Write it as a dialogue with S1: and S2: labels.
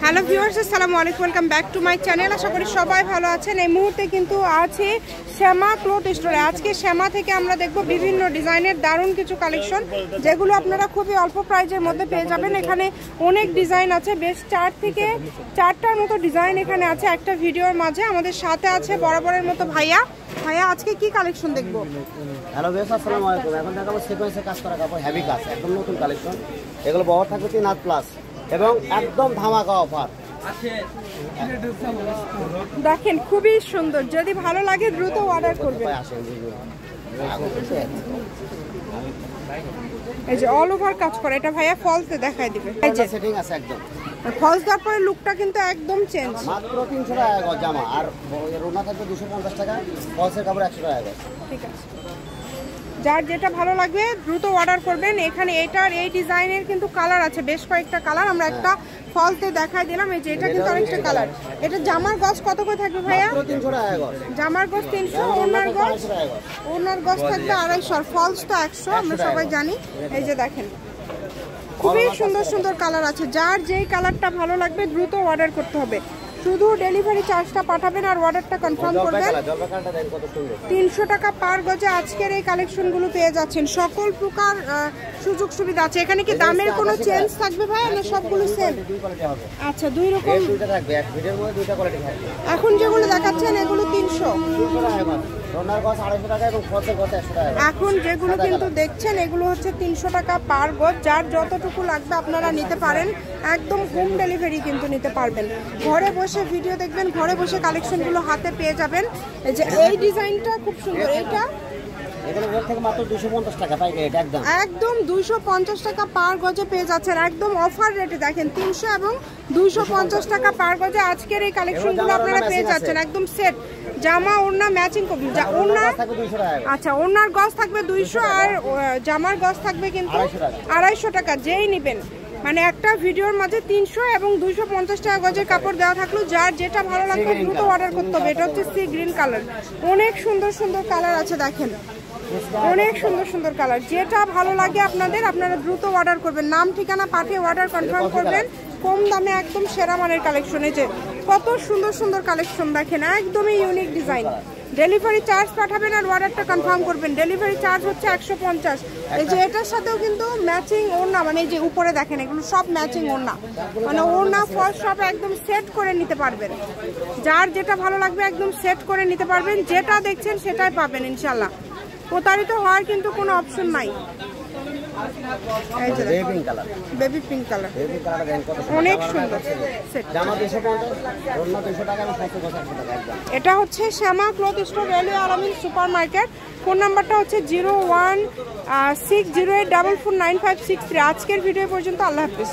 S1: Hello viewers, আসসালামু আলাইকুম, welcome back to my channel. আশা করি সবাই ভালো আছেন। এই মুহূর্তে কিন্তু আছে শ্যামা ক্লথ স্টোরে। আজকে শ্যামা থেকে আমরা দেখব বিভিন্ন ডিজাইনের দারুণ কিছু কালেকশন, যেগুলো আপনারা খুবই অল্প প্রাইজের মধ্যে পেয়ে যাবেন। এখানে অনেক ডিজাইন আছে, বেশ 4 থেকে 4টার মতো ডিজাইন এখানে আছে একটা ভিডিওর মাঝে। আমাদের সাথে আছে বরাবরের মতো ভাইয়া। ভাইয়া, আজকে কি কালেকশন দেখবো?
S2: হ্যালো ভিউয়ার্স, আসসালামু আলাইকুম। এখন দেখাবো সিকোয়েন্সে কাজ করা কাপড়, হেভি কাজ, একদম নতুন কালেকশন। এগুলো বহর থাকবে 3 হাত প্লাস এবং একদম ধামাকা অফার।
S1: দেখেন খুবই সুন্দর, যদি ভালো লাগে দ্রুত অর্ডার করবেন। এই যে অল ওভার কাজ করে, এটা ভাইয়া ফলসে দেখাই দিবে। এই যে
S2: সেটিং আছে একদম
S1: ফলস দেওয়ার পরে লুকটা কিন্তু একদম চেঞ্জ।
S2: মাত্র 300 টাকা গজ জামা, আর রোনা থাকবে 250 টাকা, ফলসের কাপড় 100 টাকা গজ।
S1: ঠিক আছে, যার যেটা ভালো লাগবে দ্রুত অর্ডার করবেন। এখানে এটার এই ডিজাইনের কিন্তু কালার আছে, বেশ কয়েকটা কালার। আমরা একটা ফলসে দেখাই দিলাম। এই যে এটা কিন্তু আরেকটা কালার। এটা জামার গজ কত করে থাকবে ভাইয়া?
S2: 300 টাকা গজ।
S1: জামার গজ 300, ওনার গজ থাকবে 250, ফলস তো 100, আমরা সবাই জানি। এই যে দেখেন খুবই সুন্দর সুন্দর কালার আছে। যার যেই কালারটা ভালো লাগবে দ্রুত অর্ডার করতে হবে। শুধু ডেলিভারি চার্জটা পাঠাবেন আর অর্ডারটা কনফার্ম করবেন। 300 টাকা পার গজে আজকের এই কালেকশনগুলো পেয়ে যাচ্ছেন। সকল প্রকার সুযোগ সুবিধা আছে। এখানে কি দামের কোনো চেঞ্জ থাকবে ভাই, না সবগুলো সেম? আচ্ছা, দুই রকম
S2: দুইটা থাকবে, এক ভিডিওর মধ্যে দুইটা কোয়ালিটি থাকবে।
S1: এখন যেগুলো দেখাচ্ছেন এগুলো 300
S2: টাকা, রোনার গজ 250 টাকা এবং ফলসের গজ 100 টাকা।
S1: এখন যেগুলো কিন্তু দেখছেন এগুলো হচ্ছে 300 টাকা পার গজ। যার যতটুকু লাগবে আপনারা নিতে পারেন, একদম হোম ডেলিভারি কিন্তু নিতে পারবেন। ঘরে বসে ভিডিও দেখবেন, ঘরে বসে কালেকশনগুলো হাতে পেয়ে যাবেন। এই যে এই ডিজাইনটা খুব সুন্দর, এটা
S2: এগুলো ওর থেকে মাত্র 250 টাকা পাই, এটা
S1: একদম 250 টাকা পার গজে পেয়ে যাচ্ছেন, একদম অফার রেটে। দেখেন 300 এবং 250 টাকা পার গজে আজকের এই কালেকশনগুলো আপনারা পেয়ে যাচ্ছেন একদম সেট। জামা ওড়না ম্যাচিং করবেন। ওড়না আচ্ছা, ওড়নার গজ থাকবে 200 আর জামার গজ থাকবে কিন্তু 250 টাকা। যেই নেবেন, মানে একটা ভিডিওর মাঝে 300 এবং 250 টাকা গজের কাপড় দেওয়া থাকলো। যার যেটা ভালো লাগবে দ্রুত অর্ডার করতে হবে। এটা হচ্ছে সি গ্রিন কালার, অনেক সুন্দর সুন্দর কালার আছে। দেখেন অনেক সুন্দর সুন্দর কালার, যেটা ভালো লাগে আপনারা দ্রুত অর্ডার করবেন। নাম ঠিকানা পাঠিয়ে অর্ডার কনফার্ম করবেন। কম দামে একদম সেরা মানের কালেকশন। এই যে কত সুন্দর সুন্দর কালেকশন দেখেন, একদমই ইউনিক ডিজাইন। ডেলিভারি চার্জ পাঠাবেন আর অর্ডারটা কনফার্ম করবেন। ডেলিভারি চার্জ হচ্ছে 150। এই যে এটার সাথেও কিন্তু ম্যাচিং ওড়না, মানে এই যে উপরে দেখেন এগুলো সব ম্যাচিং ওড়না, মানে ওড়না ফলস সব একদম সেট করে নিতে পারবেন। যার যেটা ভালো লাগবে একদম সেট করে নিতে পারবেন। যেটা দেখছেন সেটাই পাবেন ইনশাল্লাহ। প্রতারিত হওয়ার কিন্তু কোনো অপশন নাই। বেবি পিঙ্ক কালার, অনেক সুন্দর। এটা হচ্ছে শ্যামা ক্লথ স্টোর, রেলওয়ে আলামিন সুপার মার্কেট। ফোন নাম্বারটা হচ্ছে 016084495563। আজকের ভিডিও পর্যন্ত, আল্লাহ হাফিজ।